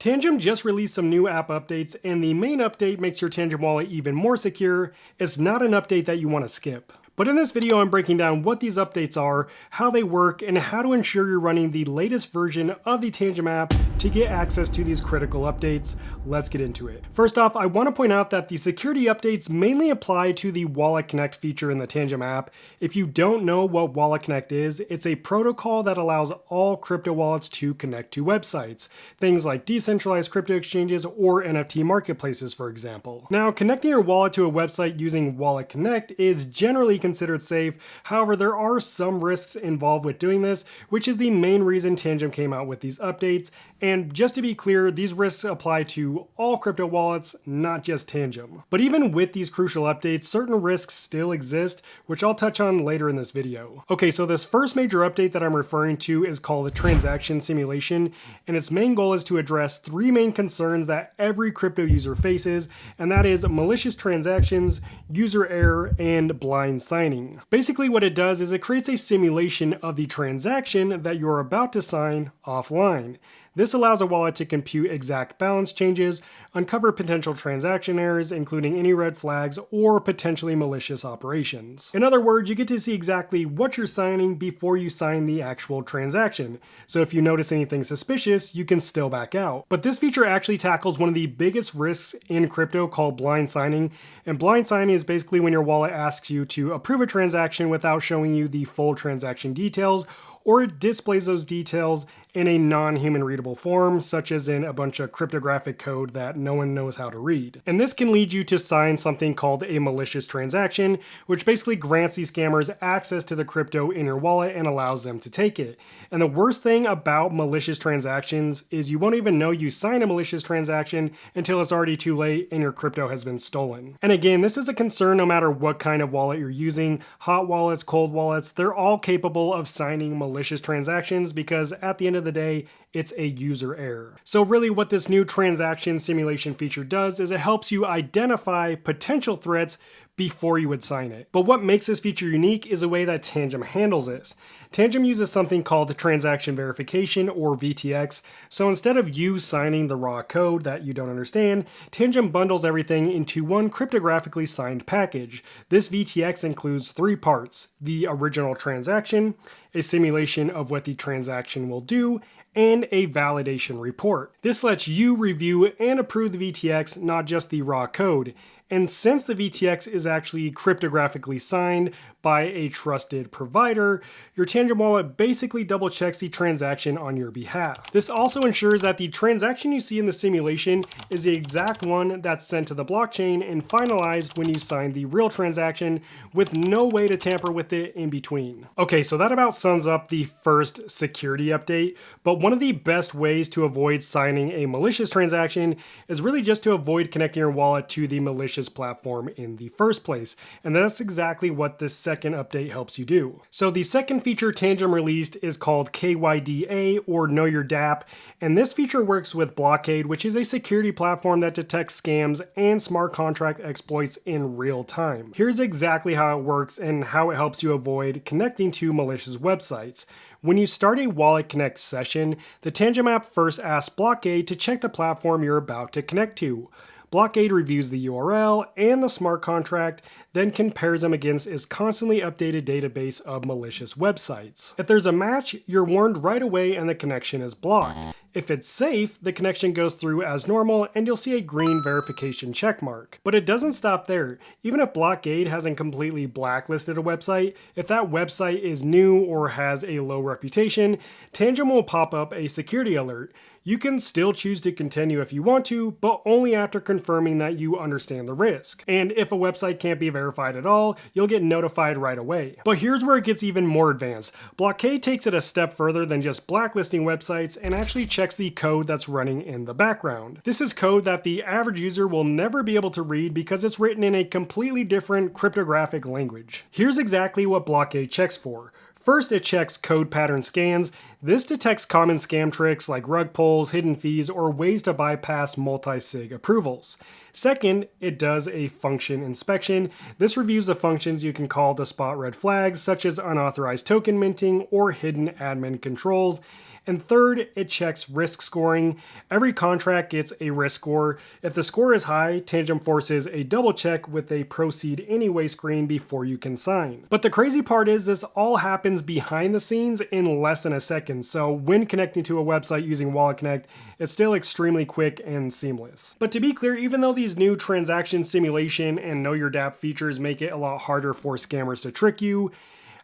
Tangem just released some new app updates, and the main update makes your Tangem wallet even more secure. It's not an update that you want to skip. But in this video, I'm breaking down what these updates are, how they work, and how to ensure you're running the latest version of the Tangem app to get access to these critical updates. Let's get into it. First off, I want to point out that the security updates mainly apply to the Wallet Connect feature in the Tangem app. If you don't know what Wallet Connect is, it's a protocol that allows all crypto wallets to connect to websites, things like decentralized crypto exchanges or NFT marketplaces, for example. Now, connecting your wallet to a website using Wallet Connect is generally considered safe. However, there are some risks involved with doing this, which is the main reason Tangem came out with these updates. And just to be clear, these risks apply to all crypto wallets, not just Tangem. But even with these crucial updates, certain risks still exist, which I'll touch on later in this video. Okay, so this first major update that I'm referring to is called the transaction simulation, and its main goal is to address three main concerns that every crypto user faces, and that is malicious transactions, user error, and blind signing. Basically what it does is it creates a simulation of the transaction that you're about to sign offline. This allows a wallet to compute exact balance changes, uncover potential transaction errors, including any red flags or potentially malicious operations. In other words, you get to see exactly what you're signing before you sign the actual transaction. So if you notice anything suspicious, you can still back out. But this feature actually tackles one of the biggest risks in crypto called blind signing. And blind signing is basically when your wallet asks you to approve a transaction without showing you the full transaction details, or it displays those details in a non-human readable form, such as in a bunch of cryptographic code that no one knows how to read. And this can lead you to sign something called a malicious transaction, which basically grants these scammers access to the crypto in your wallet and allows them to take it. And the worst thing about malicious transactions is you won't even know you signed a malicious transaction until it's already too late and your crypto has been stolen. And again, this is a concern no matter what kind of wallet you're using. Hot wallets, cold wallets, they're all capable of signing malicious transactions because at the end of the day, it's a user error. So really what this new transaction simulation feature does is it helps you identify potential threats before you would sign it. But what makes this feature unique is the way that Tangem handles this. Tangem uses something called transaction verification, or VTX. So instead of you signing the raw code that you don't understand, Tangem bundles everything into one cryptographically signed package. This VTX includes three parts: the original transaction, a simulation of what the transaction will do, and a validation report. This lets you review and approve the VTX, not just the raw code. And since the VTX is actually cryptographically signed by a trusted provider, your Tangem wallet basically double checks the transaction on your behalf. This also ensures that the transaction you see in the simulation is the exact one that's sent to the blockchain and finalized when you sign the real transaction, with no way to tamper with it in between. Okay, so that about sums up the first security update, but one of the best ways to avoid signing a malicious transaction is really just to avoid connecting your wallet to the malicious platform in the first place. And that's exactly what this second update helps you do. So the second feature Tangem released is called KYDA, or Know Your DApp, and this feature works with Blockade, which is a security platform that detects scams and smart contract exploits in real time. Here's exactly how it works and how it helps you avoid connecting to malicious websites. When you start a Wallet Connect session, the Tangem app first asks Blockade to check the platform you're about to connect to. Blockade reviews the URL and the smart contract, then compares them against its constantly updated database of malicious websites. If there's a match, you're warned right away and the connection is blocked. If it's safe, the connection goes through as normal and you'll see a green verification checkmark. But it doesn't stop there. Even if Blockade hasn't completely blacklisted a website, if that website is new or has a low reputation, Tangem will pop up a security alert. You can still choose to continue if you want to, but only after confirming that you understand the risk. And if a website can't be verified at all, you'll get notified right away. But here's where it gets even more advanced. Blockade takes it a step further than just blacklisting websites and actually checks the code that's running in the background. This is code that the average user will never be able to read because it's written in a completely different cryptographic language. Here's exactly what Blockade checks for. First, it checks code pattern scans. This detects common scam tricks like rug pulls, hidden fees, or ways to bypass multi-sig approvals. Second, it does a function inspection. This reviews the functions you can call to spot red flags, such as unauthorized token minting or hidden admin controls. And third, it checks risk scoring. Every contract gets a risk score. If the score is high, Tangem forces a double check with a proceed anyway screen before you can sign. But the crazy part is this all happens behind the scenes in less than a second. So when connecting to a website using Wallet Connect, it's still extremely quick and seamless. But to be clear, even though these new transaction simulation and know your DApp features make it a lot harder for scammers to trick you,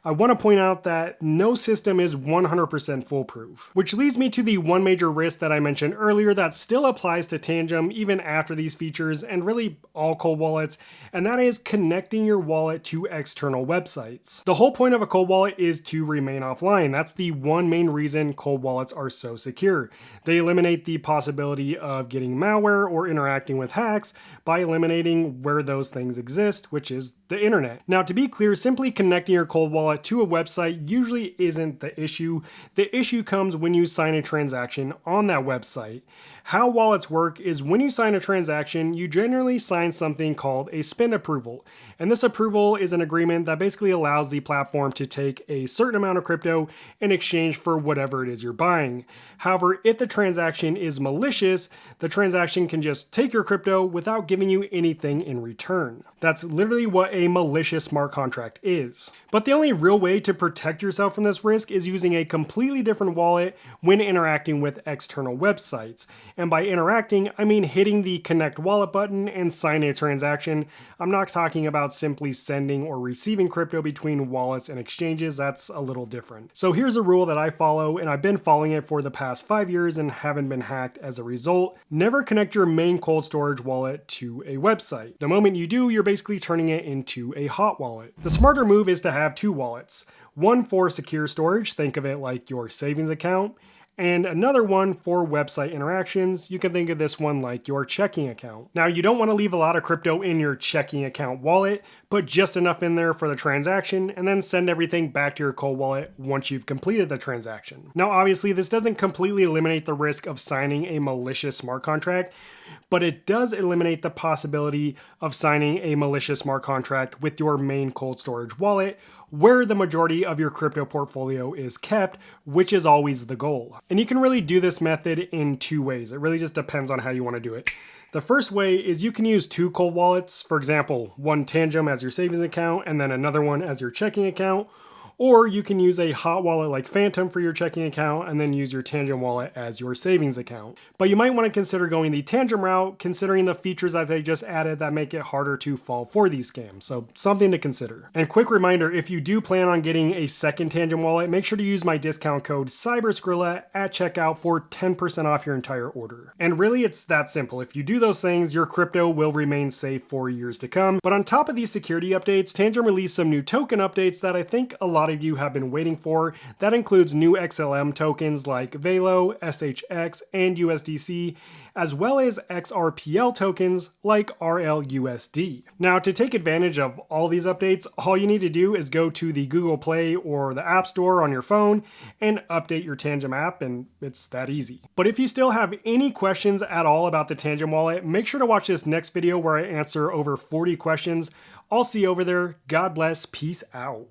I want to point out that no system is 100% foolproof, which leads me to the one major risk that I mentioned earlier that still applies to Tangem even after these features and really all cold wallets, and that is connecting your wallet to external websites. The whole point of a cold wallet is to remain offline. That's the one main reason cold wallets are so secure. They eliminate the possibility of getting malware or interacting with hacks by eliminating where those things exist, which is the internet. Now, to be clear, simply connecting your cold wallet to a website usually isn't the issue. The issue comes when you sign a transaction on that website. How wallets work is when you sign a transaction, you generally sign something called a spend approval. And this approval is an agreement that basically allows the platform to take a certain amount of crypto in exchange for whatever it is you're buying. However, if the transaction is malicious, the transaction can just take your crypto without giving you anything in return. That's literally what a malicious smart contract is. But the only real way to protect yourself from this risk is using a completely different wallet when interacting with external websites. And by interacting, I mean hitting the connect wallet button and signing a transaction. I'm not talking about simply sending or receiving crypto between wallets and exchanges. That's a little different. So here's a rule that I follow, and I've been following it for the past 5 years and haven't been hacked as a result. Never connect your main cold storage wallet to a website. The moment you do, you're basically turning it into a hot wallet. The smarter move is to have two wallets. One for secure storage, think of it like your savings account, and another one for website interactions. You can think of this one like your checking account. Now, you don't want to leave a lot of crypto in your checking account wallet, put just enough in there for the transaction, and then send everything back to your cold wallet once you've completed the transaction. Now, obviously, this doesn't completely eliminate the risk of signing a malicious smart contract, but it does eliminate the possibility of signing a malicious smart contract with your main cold storage wallet, where the majority of your crypto portfolio is kept, which is always the goal. And you can really do this method in two ways. It really just depends on how you want to do it. The first way is you can use two cold wallets. For example, one Tangem as your savings account and then another one as your checking account. Or you can use a hot wallet like Phantom for your checking account and then use your Tangem wallet as your savings account. But you might want to consider going the Tangem route, considering the features that they just added that make it harder to fall for these scams. So something to consider. And quick reminder, if you do plan on getting a second Tangem wallet, make sure to use my discount code CYBERSCRILLA at checkout for 10% off your entire order. And really, it's that simple. If you do those things, your crypto will remain safe for years to come. But on top of these security updates, Tangem released some new token updates that I think a lot of you have been waiting for. That includes new XLM tokens like Velo, SHX, and USDC, as well as XRPL tokens like RLUSD. Now, to take advantage of all these updates, all you need to do is go to the Google Play or the App Store on your phone and update your Tangem app, and it's that easy. But if you still have any questions at all about the Tangem wallet, make sure to watch this next video where I answer over 40 questions. I'll see you over there. God bless. Peace out.